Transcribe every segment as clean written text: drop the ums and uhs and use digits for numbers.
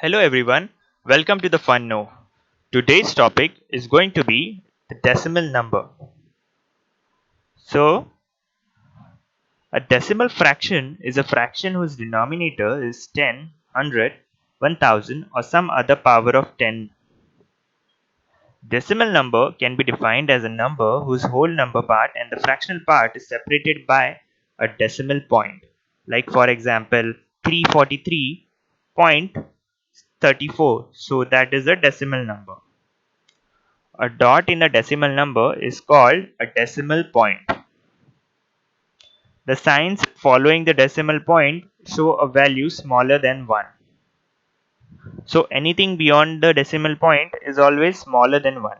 Hello everyone, welcome to the Fun Know. Today's topic is going to be the decimal number. So, a decimal fraction is a fraction whose denominator is 10, 100, 1000 or some other power of 10. Decimal number can be defined as a number whose whole number part and the fractional part is separated by a decimal point. Like for example, 343.34. So that is a decimal number. A dot in a decimal number is called a decimal point. The signs following the decimal point show a value smaller than 1. So anything beyond the decimal point is always smaller than 1.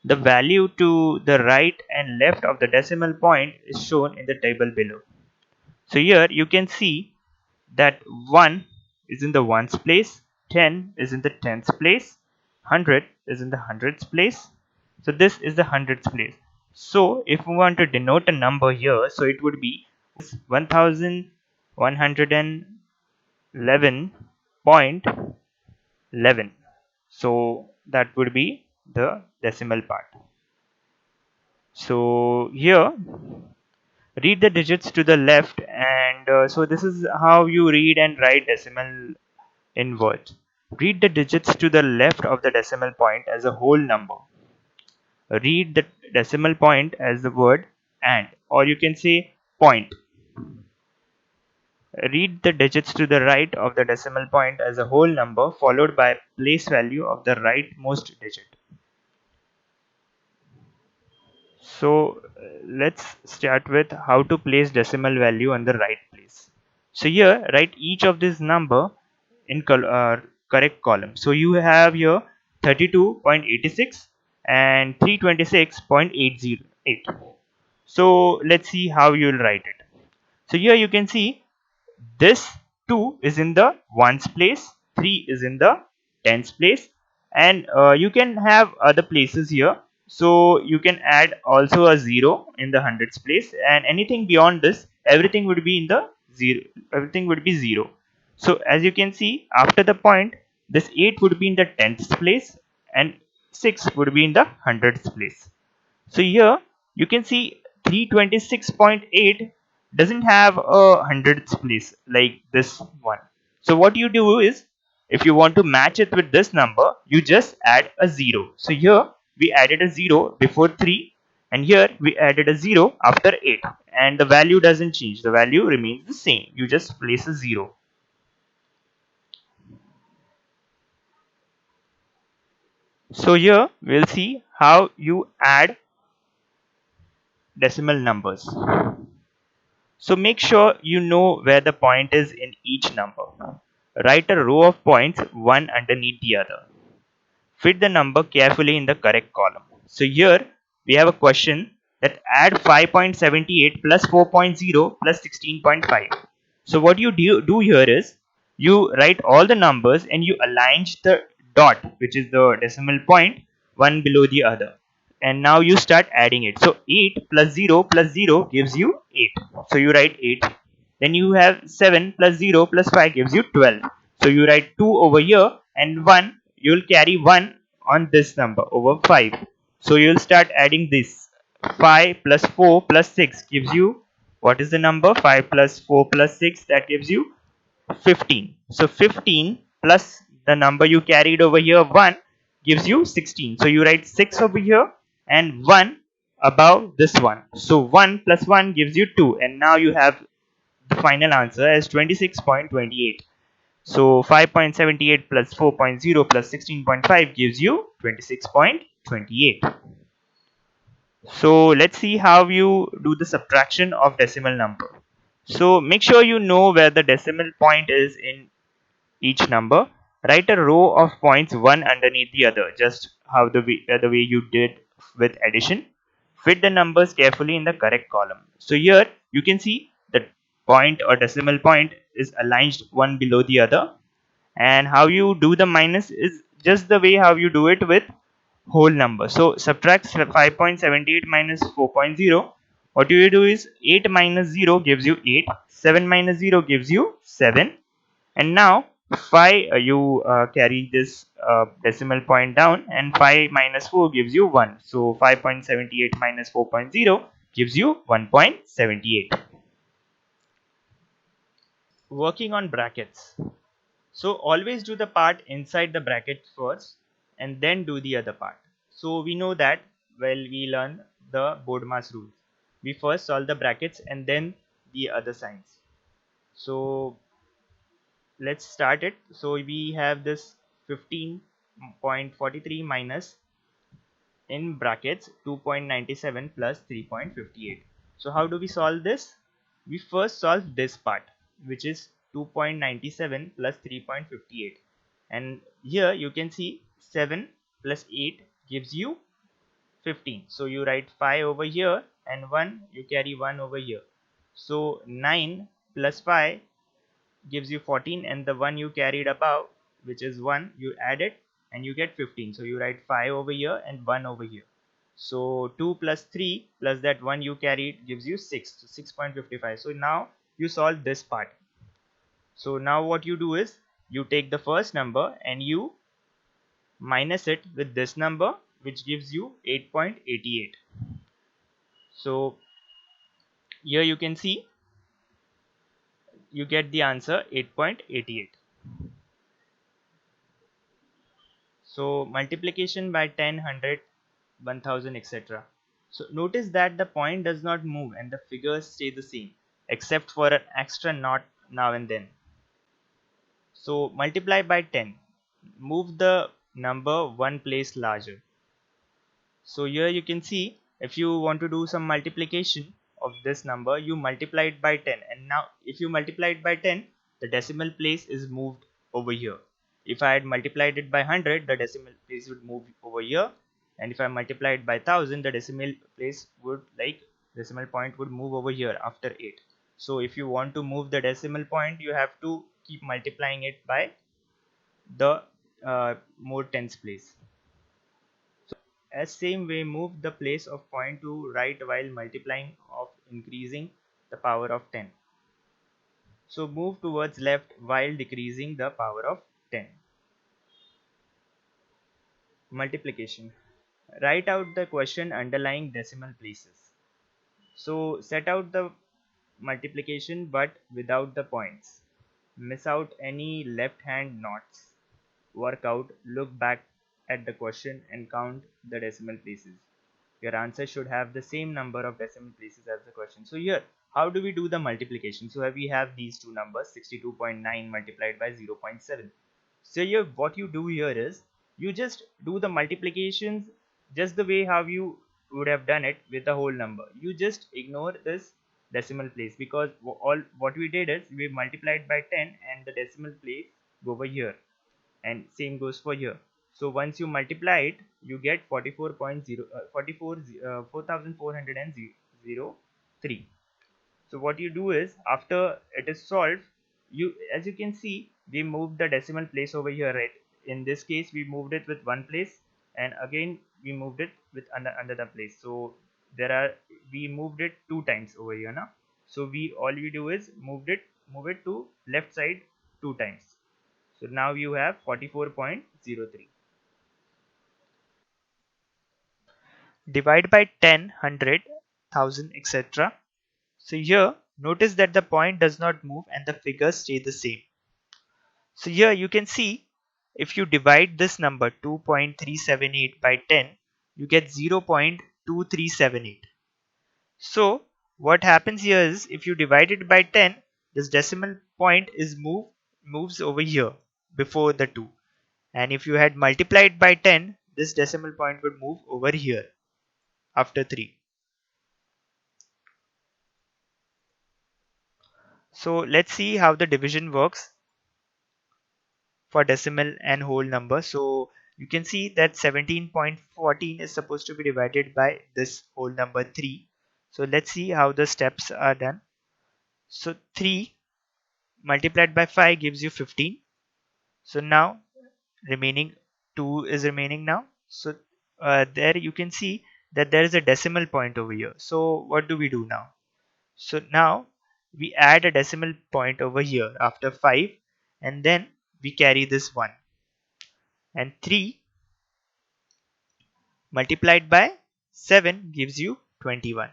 The value to the right and left of the decimal point is shown in the table below. So here you can see that 1 is in the ones place, 10 is in the tens place, 100 is in the hundreds place. So this is the hundreds place. So if we want to denote a number here, so it would be 1111.11. So that would be the decimal part. So here read the digits to the left, and so this is how you read and write decimal in words. Read the digits to the left of the decimal point as a whole number. Read the decimal point as the word and, or you can say point. Read the digits to the right of the decimal point as a whole number followed by place value of the rightmost digit. So let's start with how to place decimal value on the right place. So here write each of this number in correct column. So you have here 32.86 and 326.808. So let's see how you will write it. So here you can see this 2 is in the ones place, 3 is in the tens place, and you can have other places here. So you can add also a 0 in the hundreds place, and anything beyond this, everything would be in the 0. Everything would be 0. So as you can see, after the point, this 8 would be in the tens place, and 6 would be in the hundreds place. So here you can see 326.8 doesn't have a hundreds place like this one. So what you do is, if you want to match it with this number, you just add a 0. So here we added a 0 before 3, and here we added a 0 after 8, and the value doesn't change. The value remains the same. You just place a 0. So here we'll see how you add decimal numbers. So make sure you know where the point is in each number. Write a row of points one underneath the other. Fit the number carefully in the correct column. So here we have a question that add 5.78 plus 4.0 plus 16.5. So what you do here is you write all the numbers and you align the dot, which is the decimal point, one below the other. And now you start adding it. So 8 plus 0 gives you 8. So you write 8. Then you have 7 plus 0 plus 5 gives you 12. So you write 2 over here, and 1, you will carry 1 on this number over 5. So you will start adding this. 5 plus 4 plus 6 gives you, what is the number? 5 plus 4 plus 6, that gives you 15. So 15 plus the number you carried over here, 1, gives you 16. So you write 6 over here and 1 above this one. So 1 plus 1 gives you 2, and now you have the final answer as 26.28. So 5.78 plus 4.0 plus 16.5 gives you 26.28. So let's see how you do the subtraction of decimal number. So make sure you know where the decimal point is in each number. Write a row of points one underneath the other, just how the way you did with addition. Fit the numbers carefully in the correct column. So here you can see the point or decimal point is aligned one below the other, and how you do the minus is just the way how you do it with whole number. So subtract 5.78 minus 4.0. What you do is 8 minus 0 gives you 8, 7 minus 0 gives you 7, and now 5 you carry this decimal point down, and 5 minus 4 gives you 1. So 5.78 minus 4.0 gives you 1.78. Working on brackets. So always do the part inside the bracket first and then do the other part. So we know that while we learn the BODMAS rules. We first solve the brackets and then the other signs. So let's start it. So we have this 15.43 minus in brackets 2.97 plus 3.58. So how do we solve this? We first solve this part, which is 2.97 plus 3.58, and here you can see 7 plus 8 gives you 15. So you write 5 over here and 1, you carry 1 over here. So 9 plus 5 gives you 14, and the one you carried above, which is 1, you add it and you get 15. So you write 5 over here and 1 over here. So 2 plus 3 plus that 1 you carried gives you 6. So 6.55. So now you solve this part. So now what you do is you take the first number and you minus it with this number, which gives you 8.88. So here you can see you get the answer 8.88. So multiplication by 10, 100, 1000, etc. So notice that the point does not move and the figures stay the same, except for an extra naught now and then. So multiply by 10. Move the number one place larger. So here you can see, if you want to do some multiplication of this number, you multiply it by 10, and now if you multiply it by 10, the decimal place is moved over here. If I had multiplied it by 100, the decimal place would move over here, and if I multiply it by 1000, the decimal place would, like, decimal point would move over here after 8. So if you want to move the decimal point, you have to keep multiplying it by the more tens place. As same way, move the place of point to right while multiplying of increasing the power of 10. So move towards left while decreasing the power of 10. Multiplication. Write out the question underlying decimal places. So set out the multiplication but without the points. Miss out any left hand knots. Work out, look back at the question and count the decimal places. Your answer should have the same number of decimal places as the question. So here, how do we do the multiplication? So we have these two numbers, 62.9 multiplied by 0.7. So here what you do here is you just do the multiplications just the way how you would have done it with the whole number. You just ignore this decimal place, because all what we did is we multiplied by 10 and the decimal place over here, and same goes for here. So once you multiply it, you get 4403. So what you do is, after it is solved, you, as you can see, we moved the decimal place over here, right? In this case we moved it with one place, and again we moved it with another place. So there are, we moved it two times over here now. So we, all we do is move it to left side two times. So now you have 44.03. Divide by 10, 100, 1000, etc. So here notice that the point does not move and the figures stay the same. So here you can see, if you divide this number 2.378 by 10, you get 0.2378. So what happens here is, if you divide it by 10, this decimal point is moves over here before the 2. And if you had multiplied by 10, this decimal point would move over here after 3. So let's see how the division works for decimal and whole number. So you can see that 17.14 is supposed to be divided by this whole number 3. So let's see how the steps are done. So 3 multiplied by 5 gives you 15. So now remaining 2 is remaining now. So there you can see that there is a decimal point over here. So what do we do now? So now we add a decimal point over here after 5, and then we carry this 1, and 3 multiplied by 7 gives you 21,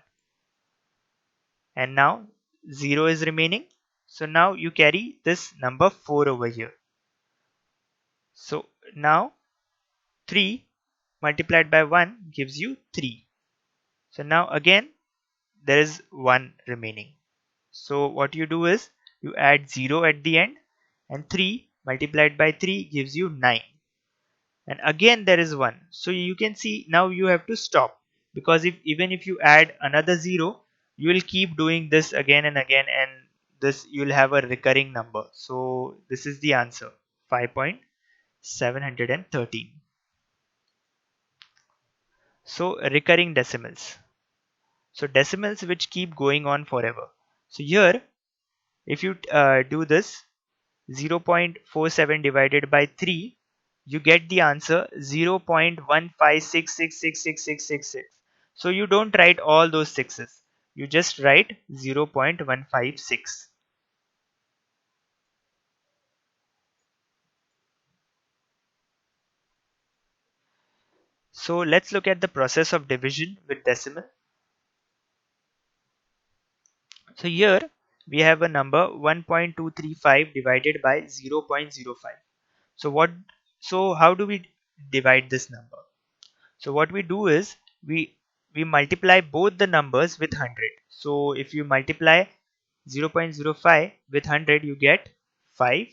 and now 0 is remaining. So now you carry this number 4 over here. So now 3 multiplied by 1 gives you 3. So now again there is 1 remaining. So what you do is you add 0 at the end, and 3 multiplied by 3 gives you 9. And again there is 1. So you can see now you have to stop, because if even if you add another 0, you will keep doing this again and again, and this you'll have a recurring number. So this is the answer, 5.713. So recurring decimals. So decimals which keep going on forever. So here if you do this 0.47 divided by 3, you get the answer 0.156666666. So you don't write all those sixes, you just write 0.156. So let's look at the process of division with decimal. So here we have a number 1.235 divided by 0.05. So how do we divide this number? So what we do is we multiply both the numbers with 100. So if you multiply 0.05 with 100, you get 5,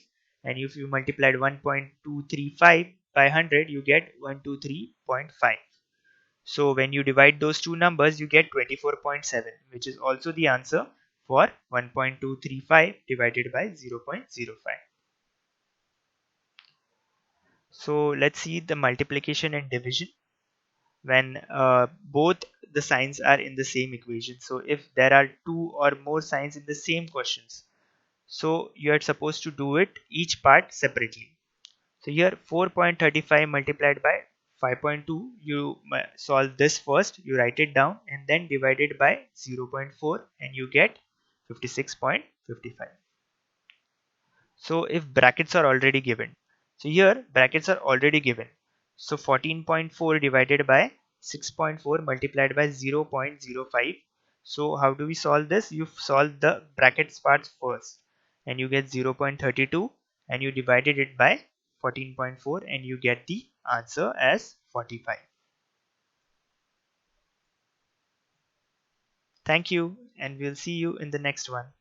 and if you multiplied 1.235 by 100, you get 123.5. So when you divide those two numbers, you get 24.7, which is also the answer for 1.235 divided by 0.05. So let's see the multiplication and division when both the signs are in the same equation. So if there are two or more signs in the same questions, so you are supposed to do it each part separately. So here 4.35 multiplied by 5.2, you solve this first, you write it down, and then divide it by 0.4 and you get 56.55. So if brackets are already given, so here brackets are already given. So 14.4 divided by 6.4 multiplied by 0.05. So how do we solve this? You solve the brackets parts first, and you get 0.32, and you divided it by 14.4 and you get the answer as 45. Thank you, and we'll see you in the next one.